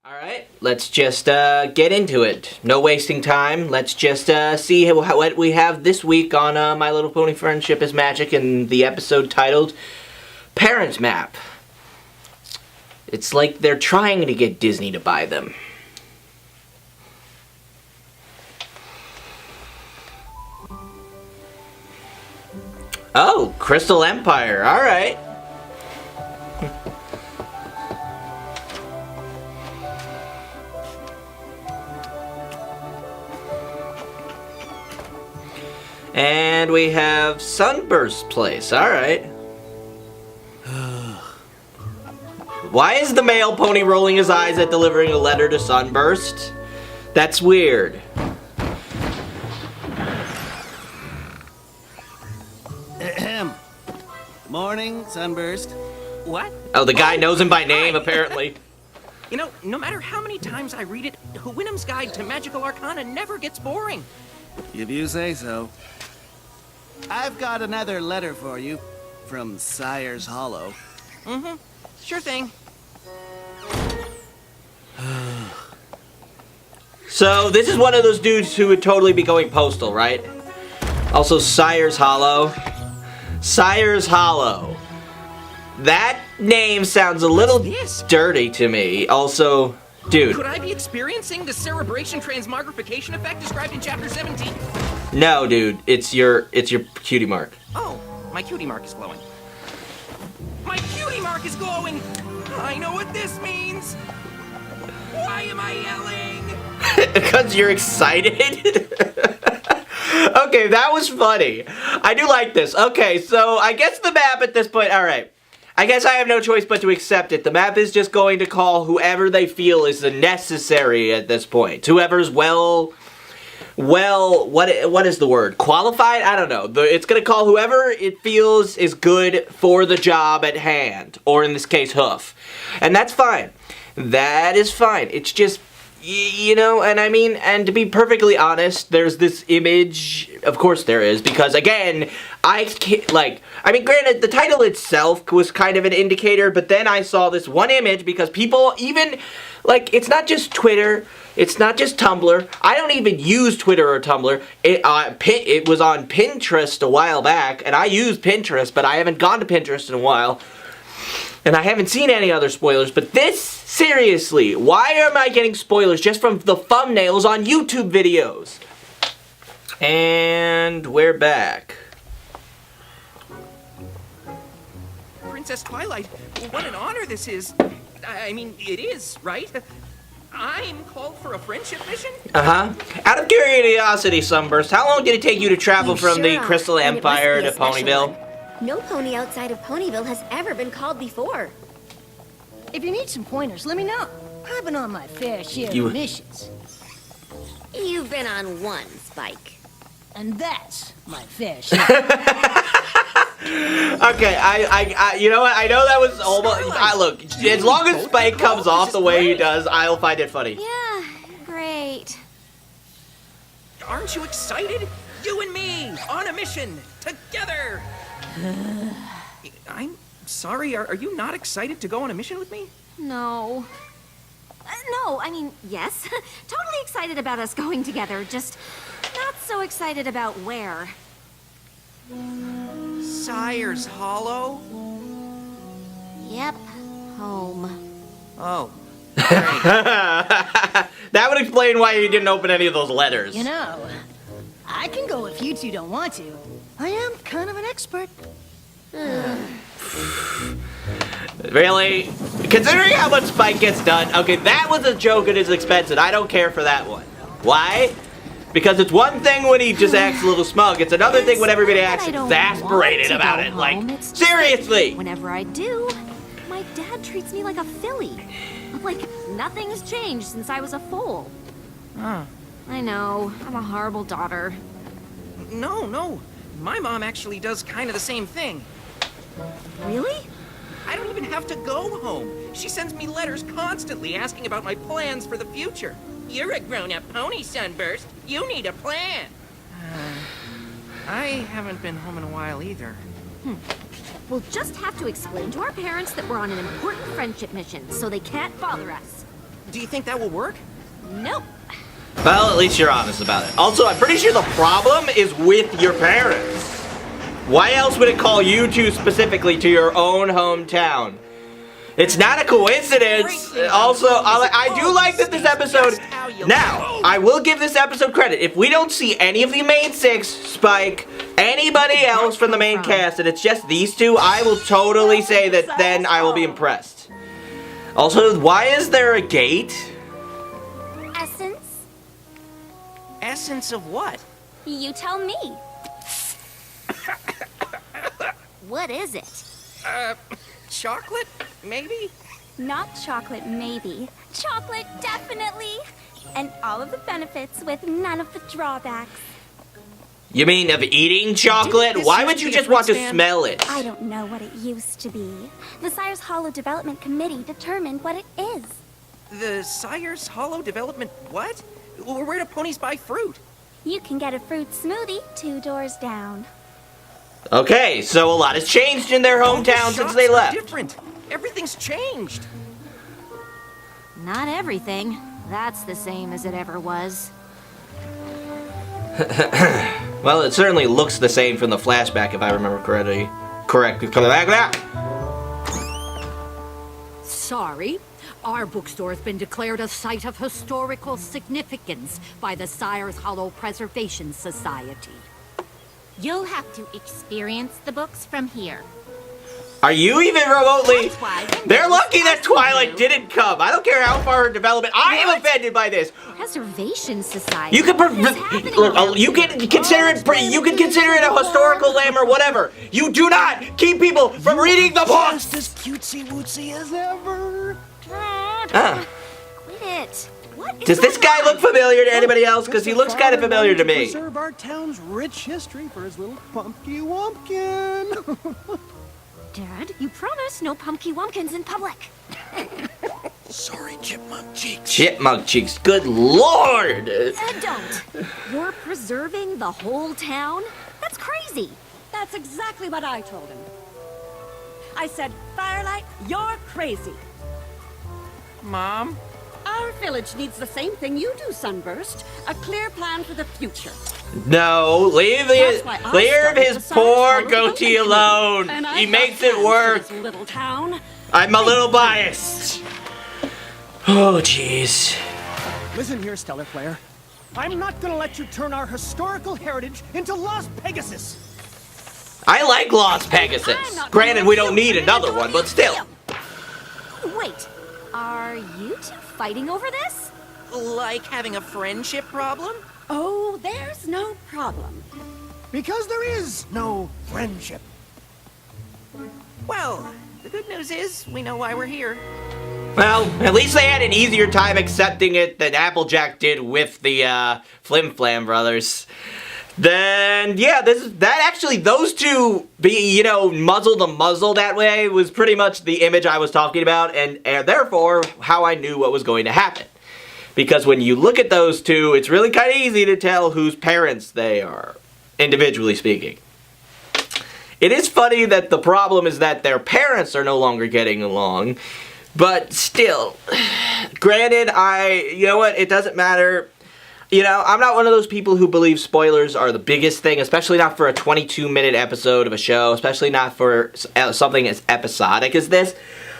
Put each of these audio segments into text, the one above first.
Alright, let's just get into it. No wasting time. Let's just see what we have this week on My Little Pony Friendship is Magic and the episode titled Parent Map. It's like they're trying to get Disney to buy them. Oh, Crystal Empire. Alright. And we have Sunburst Place. Alright. Why is the male pony rolling his eyes at delivering a letter to Sunburst? That's weird. Ahem. Morning, Sunburst. What? Oh, the guy knows him by name, apparently. You know, no matter how many times I read it, Hwinam's Guide to Magical Arcana never gets boring. If you say so. I've got another letter for you from Sire's Hollow. Mm-hmm. Sure thing. So, this is one of those dudes who would totally be going postal, right? Also, Sire's Hollow. Sire's Hollow. That name sounds a little dirty to me. Also, dude. Could I be experiencing the cerebration transmogrification effect described in Chapter 17? No, dude. It's your cutie mark. Oh, my cutie mark is glowing. My cutie mark is glowing! I know what this means! Why am I yelling? Because you're excited? Okay, that was funny. I do like this. Okay, so I guess the map at this point, alright. I guess I have no choice but to accept it. The map is just going to call whoever they feel is necessary at this point. Whoever's what is the word? Qualified? I don't know. It's going to call whoever it feels is good for the job at hand. Or in this case, hoof. And that's fine. That is fine. It's just, you know, and I mean, and to be perfectly honest, there's this image, of course there is, because again, I mean, granted, the title itself was kind of an indicator, but then I saw this one image because people even, like, it's not just Twitter, it's not just Tumblr. I don't even use Twitter or Tumblr. It was on Pinterest a while back, and I use Pinterest, but I haven't gone to Pinterest in a while. And I haven't seen any other spoilers, but this, seriously, why am I getting spoilers just from the thumbnails on YouTube videos? And we're back. Princess Twilight, what an honor this is. I mean, it is, right? I'm called for a friendship mission? Uh-huh. Out of curiosity, Sunburst, how long did it take you to travel from the Crystal Empire to Ponyville? No pony outside of Ponyville has ever been called before. If you need some pointers, let me know. I've been on my fair share of missions. You've been on one, Spike. And that's my fair share. Okay, you know what? I know that was almost. Look, as long as Spike comes off the way he does, I'll find it funny. Yeah, great. Aren't you excited? You and me, on a mission, together! I'm sorry, are you not excited to go on a mission with me? No. No, I mean, yes. Totally excited about us going together, just not so excited about where. Sire's Hollow? Yep, home. Oh. That would explain why you didn't open any of those letters. You know, I can go if you two don't want to. I am kind of an expert. Really? Considering how much Spike gets done, okay, that was a joke at his expense, and I don't care for that one. Why? Because it's one thing when he just acts a little smug, it's another thing when everybody acts exasperated about it. Like, seriously! Whenever I do, my dad treats me like a filly. Like, nothing's changed since I was a foal. Huh. I know, I'm a horrible daughter. No. My mom actually does kind of the same thing. Really? I don't even have to go home. She sends me letters constantly asking about my plans for the future. You're a grown-up pony, Sunburst. You need a plan. I haven't been home in a while either. We'll just have to explain to our parents that we're on an important friendship mission, so they can't bother us. Do you think that will work? Nope. Well, at least you're honest about it. Also, I'm pretty sure the problem is with your parents. Why else would it call you two specifically to your own hometown? It's not a coincidence. Also, I do like that this episode... Now, I will give this episode credit. If we don't see any of the main six, Spike, anybody else from the main cast, and it's just these two, I will totally say that then I will be impressed. Also, why is there a gate? Essence? Essence of what? You tell me. What is it? Chocolate? Maybe? Not chocolate, maybe. Chocolate, definitely. And all of the benefits with none of the drawbacks. You mean of eating chocolate? Why would you just want to smell it? I don't know what it used to be. The Sire's Hollow Development Committee determined what it is. The Sire's Hollow Development what? Where do ponies buy fruit? You can get a fruit smoothie 2 doors down. Okay, so a lot has changed in their hometown since they left. Different. Everything's changed. Not everything. That's the same as it ever was. Well, it certainly looks the same from the flashback, if I remember correctly. Coming back. Sorry. Our bookstore's been declared a site of historical significance by the Sire's Hollow Preservation Society. You'll have to experience the books from here. Are you even remotely... That's why They're lucky that Twilight didn't come. I don't care how far her development... I am offended by this. Preservation Society. You can consider it a historical lamb or whatever. You do not keep people from reading the books. Just as cutesy wootsy as ever. Quit it. What is Does this going guy on? look familiar to anybody else? Because he looks kind of familiar to me. Preserve our town's rich history for his little pumpkin wumpkin. Dad, you promised no pumpkin wumpkins in public. Sorry, chipmunk cheeks. Chipmunk cheeks. Good lord. Don't. You're preserving the whole town? That's crazy. That's exactly what I told him. I said, Firelight, you're crazy. Mom? Our village needs the same thing you do, Sunburst. A clear plan for the future. No, leave That's why I started his the Sire's poor Hollow goatee Development alone. Committee, and I He got makes it plans for work. this little town. I'm a little biased. Oh, jeez. Listen here, Stellar Flare. I'm not gonna let you turn our historical heritage into Lost Pegasus. I like Lost Pegasus. Granted, we don't need another one, but still. Wait, are you two fighting over this? Like having a friendship problem? Oh, there's no problem. Because there is no friendship. Well, the good news is we know why we're here. Well, at least they had an easier time accepting it than Applejack did with the Flim Flam brothers. Then, yeah, those two being, muzzle to muzzle that way was pretty much the image I was talking about, and therefore how I knew what was going to happen. Because when you look at those two, it's really kind of easy to tell whose parents they are, individually speaking. It is funny that the problem is that their parents are no longer getting along, but still, granted, you know what, it doesn't matter. I'm not one of those people who believe spoilers are the biggest thing, especially not for a 22-minute episode of a show, especially not for something as episodic as this.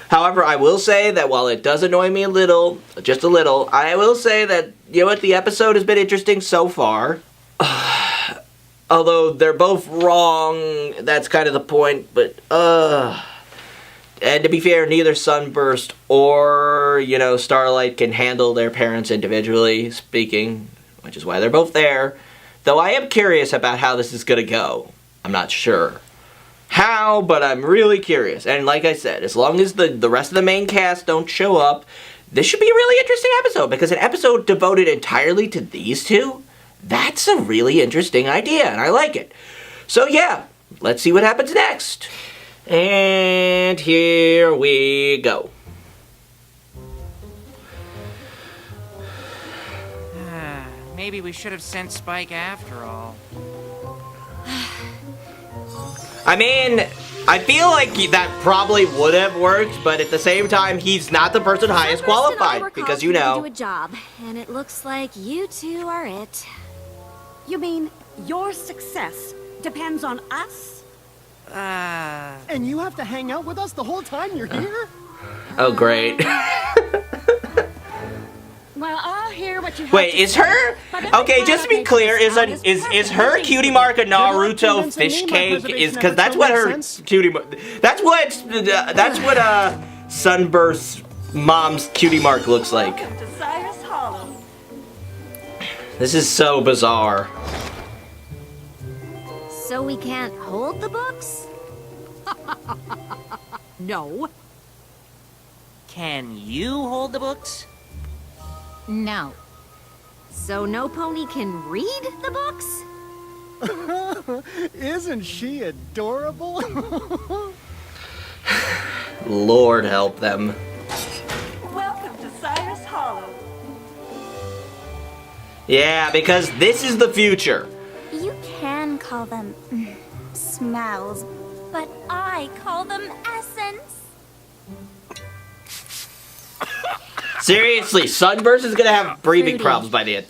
However, I will say that while it does annoy me a little, just a little, I will say that, the episode has been interesting so far. Although they're both wrong, that's kind of the point, but, and to be fair, neither Sunburst or, Starlight can handle their parents individually speaking, which is why they're both there. Though I am curious about how this is going to go. I'm not sure how, but I'm really curious. And like I said, as long as the rest of the main cast don't show up, this should be a really interesting episode, because an episode devoted entirely to these two, that's a really interesting idea, and I like it. So yeah, let's see what happens next. And here we go. Maybe we should have sent Spike after all. I mean, I feel like that probably would have worked, but at the same time, he's not the person highest qualified, because you know. To do a job, and it looks like you two are it. You mean your success depends on us? And you have to hang out with us the whole time you're here? Oh, great. Well, I'll hear what you have Wait, to is say, her? but every Okay, just to be candidate clear, is is her cutie mark a Naruto fish cake? Is because that's what her cutie mark. That's what Sunburst's mom's cutie mark looks like. to Cyrus Hollow. This is so bizarre. So we can't hold the books? No. Can you hold the books? No. So no pony can read the books? Isn't she adorable? Lord help them. Welcome to Cyrus Hollow. Yeah, because this is the future. You can call them smells, but I call them essence. Seriously, Sunburst is gonna have breathing Fruity. problems by the end.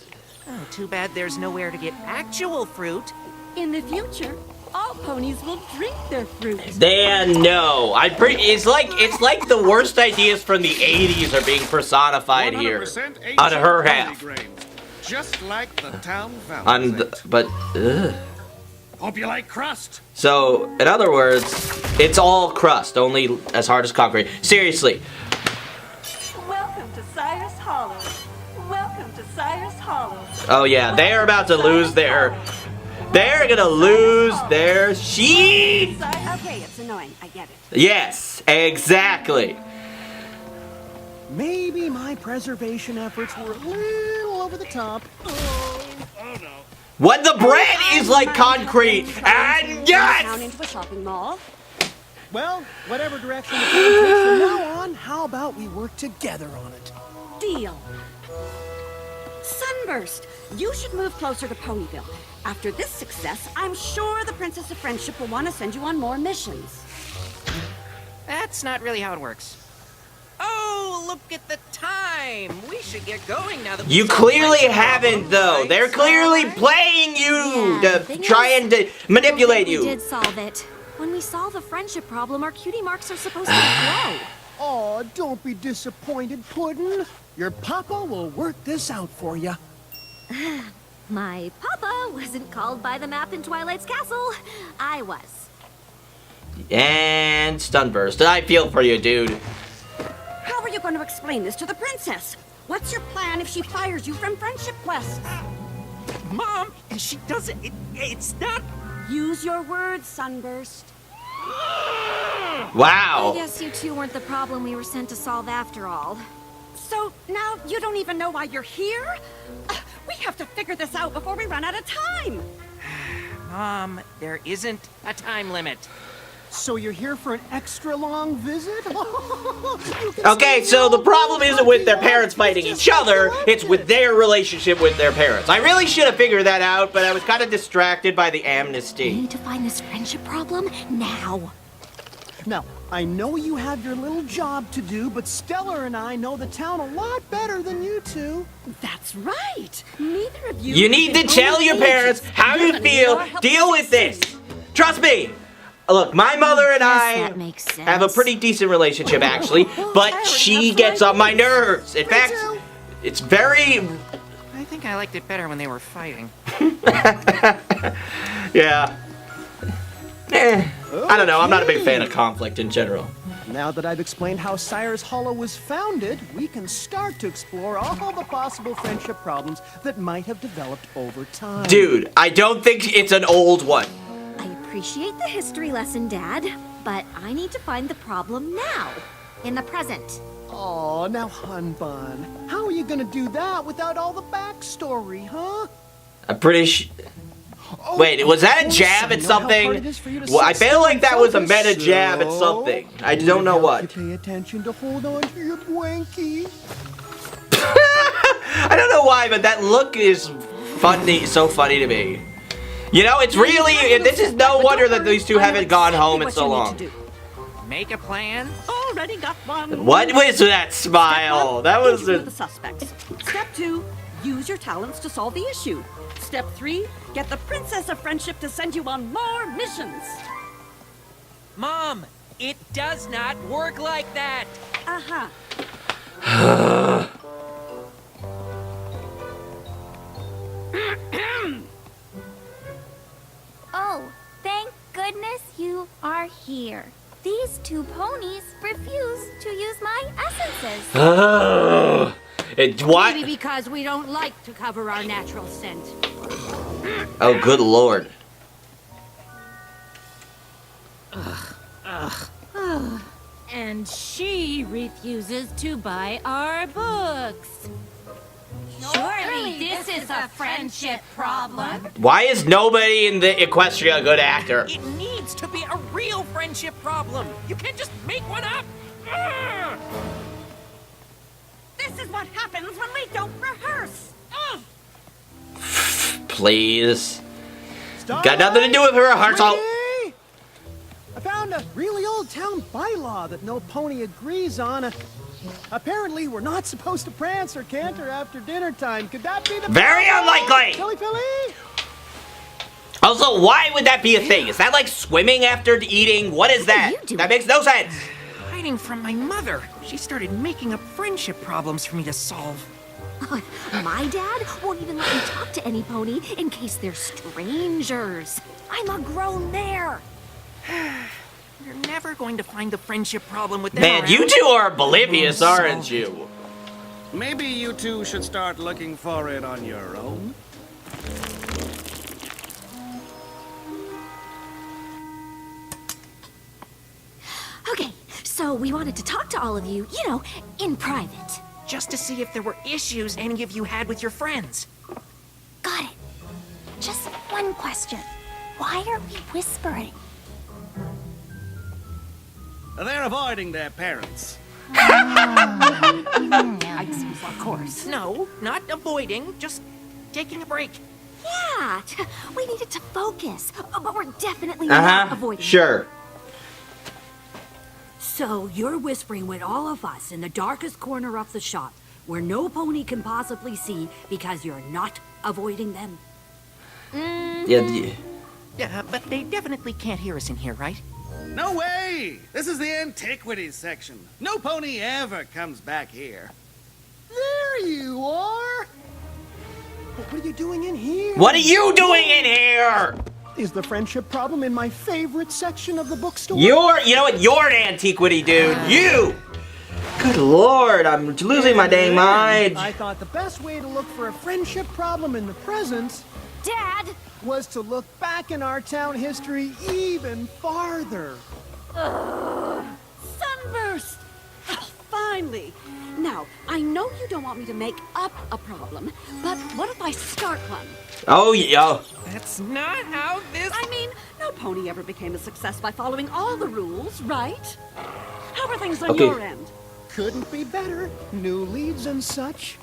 Oh, too bad there's nowhere to get actual fruit. In the future, all ponies will drink their fruit. Dan, no. It's like the worst ideas from the 80s are being personified here. 100% On her ancient half. barley grains, just like the town found. On the, but, ugh. Hope you like crust. So, in other words, it's all crust, only as hard as concrete. Seriously. Welcome to Cyrus Hollow. Welcome to Cyrus Hollow. Oh yeah, they are about to lose their... They're gonna lose their sheep! Okay, it's annoying. I get it. Yes, exactly. Maybe my preservation efforts were a little over the top. When the bread is like concrete, and Down yes! into a shopping mall. Well, whatever direction the town takes from now on, how about we work together on it? Deal. Sunburst, you should move closer to Ponyville. After this success, I'm sure the Princess of Friendship will want to send you on more missions. That's not really how it works. Oh, look at the time! We should get going now that You clearly haven't, though. They're clearly playing you Yeah, to thing try is, and to manipulate We you. did solve it. When we solve the friendship problem, our cutie marks are supposed to grow. Oh, don't be disappointed, Puddin'. Your papa will work this out for you. My papa wasn't called by the map in Twilight's castle. I was. And Stunburst. I feel for you, dude. How are you going to explain this to the princess? What's your plan if she fires you from friendship quests? Mom, she doesn't. It's not. Use your words, Sunburst. I Wow. guess you two weren't the problem we were sent to solve after all. So now you don't even know why you're here? We have to figure this out before we run out of time. Mom, there isn't a time limit. So you're here for an extra long visit? Okay, so the problem isn't with their parents fighting each other, it's with their relationship with their parents. I really should have figured that out, but I was kind of distracted by the We amnesty. need to find this friendship problem now. Now, I know you have your little job to do, but Stellar and I know the town a lot better than you two. That's right. Neither of you. You need to tell your parents how you feel, deal with this. Trust me. Look, my mother and That makes sense. I have a pretty decent relationship, actually, but she gets on my nerves. In fact, it's very... I think I liked it better when they were fighting. Yeah. I don't know, I'm not a big fan of conflict in general. Now that I've explained how Cyrus Hollow was founded, we can start to explore all the possible friendship problems that might have developed over time. Dude, I don't think it's an old one. I appreciate the history lesson, Dad, but I need to find the problem now, in the present. Oh, now, Hun Bun, how are you gonna do that without all the backstory, huh? I'm pretty Wait, was that a jab at something? Well, I feel like that was a meta jab at something. I don't know what. Pay attention to hold on to your blankie. I don't know why, but that look is funny, so funny to me. You know, it's really, this is no wonder that these two haven't gone home in so long. Make a plan? Already got one. What was that smile? That was Interview the suspects. Step 2, use your talents to solve the issue. Step 3, get the Princess of Friendship to send you on more missions. Mom, it does not work like that. Uh-huh. Oh, thank goodness you are here. These two ponies refuse to use my essences. What? Maybe because we don't like to cover our natural scent. Oh, good lord. And she refuses to buy our books. Surely this is a friendship problem. Why is nobody in the Equestria a good actor? It needs to be a real friendship problem. You can't just make one up. Ugh. This is what happens when we don't rehearse. Ugh. Please. Got nothing to do with her heart's all. I found a really old town bylaw that no pony agrees on. Apparently, we're not supposed to prance or canter after dinner time. Could that be the Very unlikely. Philly, Philly? Also, why would that be a thing? Is that like swimming after eating? What is that? That makes no sense. Hiding from my mother. She started making up friendship problems for me to solve. My dad won't even let me talk to any pony in case they're strangers. I'm a grown mare. You're never going to find the friendship problem with them Man, around. you two are oblivious, aren't you? Maybe you two should start looking for it on your own. Okay, so we wanted to talk to all of you, you know, in private. Just to see if there were issues any of you had with your friends. Got it. Just one question. Why are we whispering? They're avoiding their parents. Of course. No, not avoiding, just taking a break. Yeah, we needed to focus, but we're definitely not avoiding. Sure. So you're whispering with all of us in the darkest corner of the shop, where no pony can possibly see because you're not avoiding them? Yeah. But they definitely can't hear us in here, right? No way! This is the antiquities section. No pony ever comes back here. There you are. But what are you doing in here? What are you doing in here? Is the friendship problem in my favorite section of the bookstore? You know what? You're an antiquity, dude. You! Good lord, I'm losing my dang mind. I thought the best way to look for a friendship problem in the present, Dad! was to look back in our town history even farther. Sunburst! Oh, finally! Now, I know you don't want me to make up a problem, but what if I start one? Oh, yeah. That's not how this... I mean, no pony ever became a success by following all the rules, right? How are things on your end? Couldn't be better. New leads and such.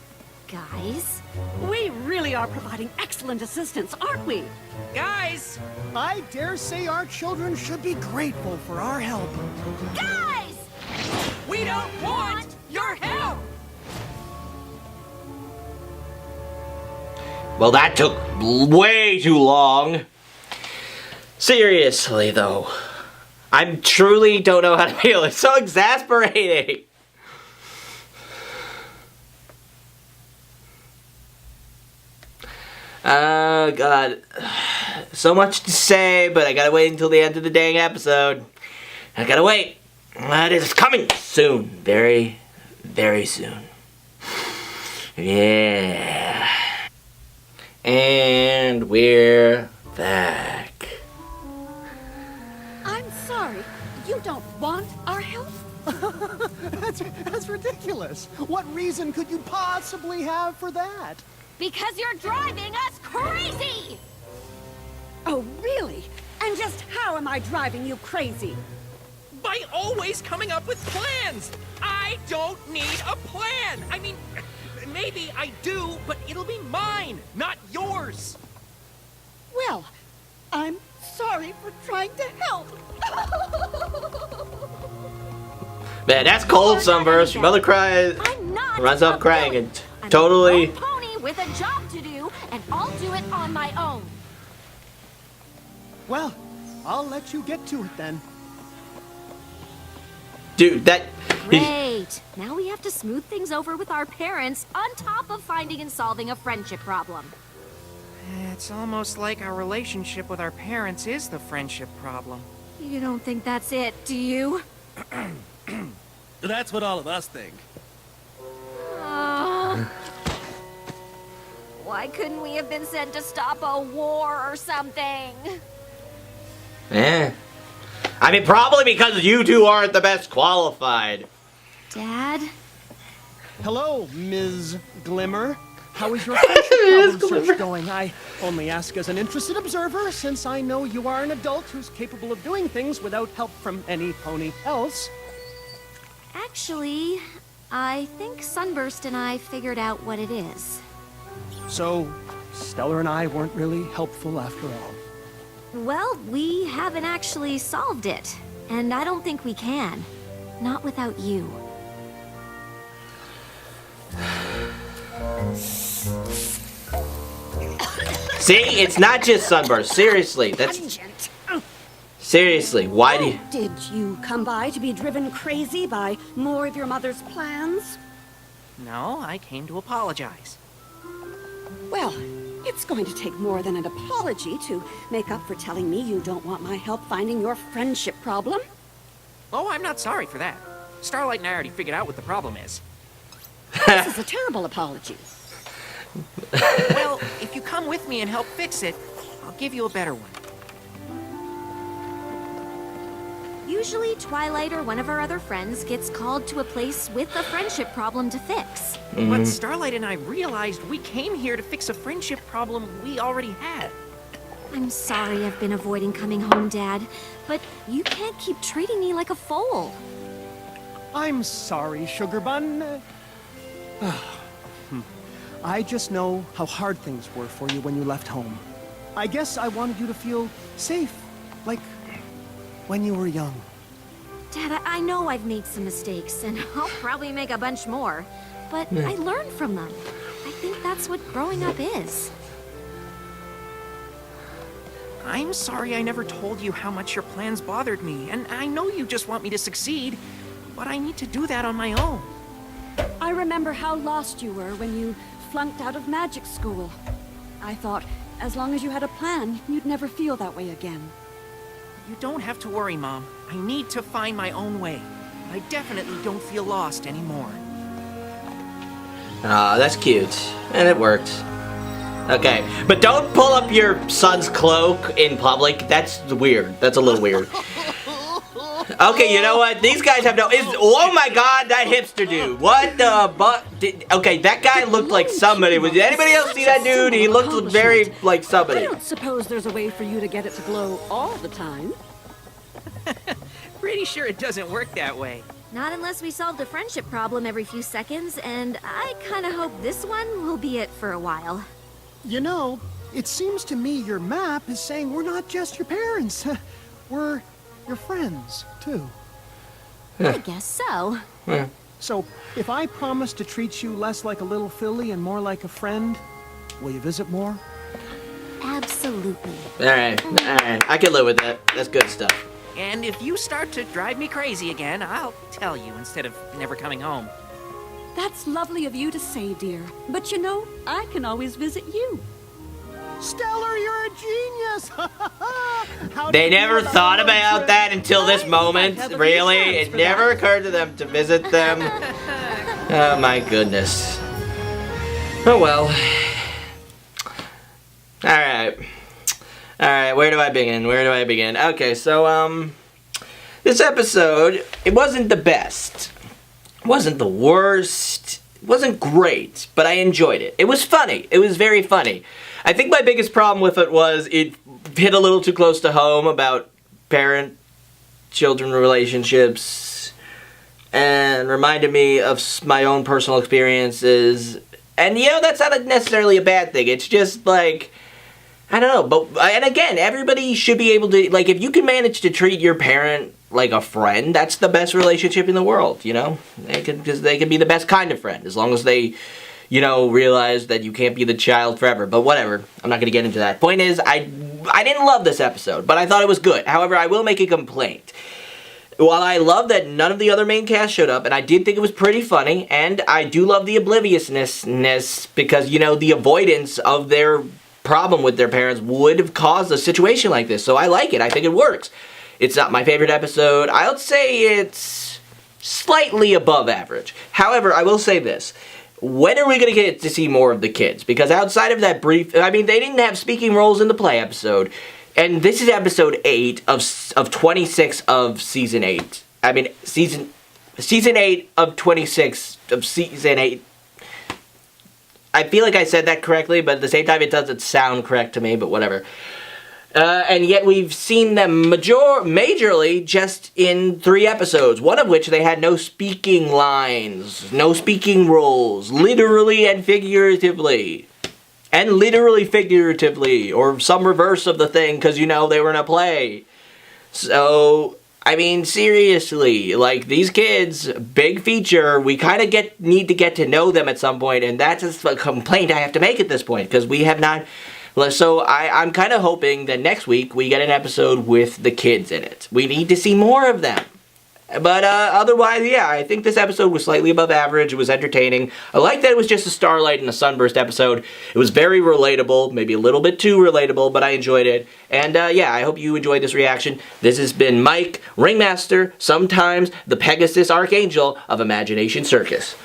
Guys? We really are providing excellent assistance, aren't we? Guys! I dare say our children should be grateful for our help. Guys! We don't want your help! Well, that took way too long. Seriously, though. I truly don't know how to feel. It's so exasperating. God. So much to say, but I gotta wait until the end of the dang episode. I gotta wait. It is coming soon. Very, very soon. Yeah. And we're back. I'm sorry. You don't want our help? That's ridiculous. What reason could you possibly have for that? Because you're driving us crazy! Oh, really? And just how am I driving you crazy? By always coming up with plans! I don't need a plan! I mean, maybe I do, but it'll be mine, not yours! Well, I'm sorry for trying to help. Man, that's cold, Sunburst. Your mother cries, I'm not runs up a crying, villain. and I'm totally. a grown pony with a job to do, and I'll do it on my own. Well, I'll let you get to it then. Dude, that. Great. Now we have to smooth things over with our parents on top of finding and solving a friendship problem. It's almost like our relationship with our parents is the friendship problem. You don't think that's it, do you? That's what all of us think. Why couldn't we have been sent to stop a war or something? Eh. I mean, probably because you two aren't the best qualified. Dad? Hello, Ms. Glimmer. How is your friendship problem search going? I only ask as an interested observer, since I know you are an adult who's capable of doing things without help from any pony else. Actually, I think Sunburst and I figured out what it is. So, Stellar and I weren't really helpful after all. Well, we haven't actually solved it, and I don't think we can. Not without you. See, it's not just Sunburst. Seriously, that's. Seriously, why do you. Did you come by to be driven crazy by more of your mother's plans? No, I came to apologize. Well, it's going to take more than an apology to make up for telling me you don't want my help finding your friendship problem. Oh, I'm not sorry for that. Starlight and I already figured out what the problem is. This is a terrible apology. Well, if you come with me and help fix it, I'll give you a better one. Usually, Twilight or one of our other friends gets called to a place with a friendship problem to fix. But Starlight and I realized we came here to fix a friendship problem we already had. I'm sorry I've been avoiding coming home, Dad, but you can't keep treating me like a foal. I'm sorry, Sugar Bun. I just know how hard things were for you when you left home. I guess I wanted you to feel safe, like when you were young. Dad, I know I've made some mistakes, and I'll probably make a bunch more, but I learned from them. I think that's what growing up is. I'm sorry I never told you how much your plans bothered me, and I know you just want me to succeed, but I need to do that on my own. I remember how lost you were when you flunked out of magic school. I thought, as long as you had a plan, you'd never feel that way again. You don't have to worry, Mom. I need to find my own way. I definitely don't feel lost anymore. Ah, that's cute. And it worked. Okay, but don't pull up your son's cloak in public. That's weird. That's a little weird. Okay, you know what? These guys have no... oh my god, that hipster dude. What the butt? Okay, that guy looked like somebody. Did anybody else see that dude? He looked very like somebody. I don't suppose there's a way for you to get it to glow all the time. Pretty sure it doesn't work that way. Not unless we solved a friendship problem every few seconds, and I kind of hope this one will be it for a while. You know, it seems to me your map is saying we're not just your parents. We're your friends, too. I guess so. So, if I promise to treat you less like a little filly and more like a friend, will you visit more? Absolutely. Alright, alright. I can live with that. That's good stuff. And if you start to drive me crazy again, I'll tell you instead of never coming home. That's lovely of you to say, dear. But you know, I can always visit you. Stellar, you're a genius! They never thought about that until this moment. Really? It never occurred to them to visit them. Oh my goodness. Oh well. Alright. Alright, where do I begin? Where do I begin? Okay, so, this episode, it wasn't the best. It wasn't the worst. It wasn't great, but I enjoyed it. It was funny. It was very funny. I think my biggest problem with it was it hit a little too close to home about parent-children relationships and reminded me of my own personal experiences. And, you know, that's not necessarily a bad thing. It's just like, I don't know, but, and again, everybody should be able to, like, if you can manage to treat your parent like a friend, that's the best relationship in the world, you know? Because they can be the best kind of friend, as long as they, you know, realize that you can't be the child forever. But whatever, I'm not going to get into that. Point is, I didn't love this episode, but I thought it was good. However, I will make a complaint. While I love that none of the other main cast showed up, and I did think it was pretty funny, and I do love the obliviousness, because, you know, the avoidance of their problem with their parents would have caused a situation like this. So I like it. I think it works. It's not my favorite episode. I'll say it's slightly above average. However, I will say this. When are we going to get to see more of the kids? Because outside of that brief... I mean, they didn't have speaking roles in the play episode. And this is episode 8 of 26 of season 8. I mean, season 8 of 26 of season 8. I feel like I said that correctly, but at the same time it doesn't sound correct to me, but whatever. And yet we've seen them majorly just in 3 episodes, one of which they had no speaking lines, no speaking roles, literally and figuratively. And literally figuratively, or some reverse of the thing, because, you know, they were in a play. So, I mean, seriously, like, these kids, big feature, we kind of need to get to know them at some point, and that's a complaint I have to make at this point, because we have not... So, I'm kind of hoping that next week we get an episode with the kids in it. We need to see more of them. But otherwise, yeah, I think this episode was slightly above average. It was entertaining. I like that it was just a Starlight and a Sunburst episode. It was very relatable, maybe a little bit too relatable, but I enjoyed it. And yeah, I hope you enjoyed this reaction. This has been Mike, Ringmaster, sometimes the Pegasus Archangel of Imagination Circus.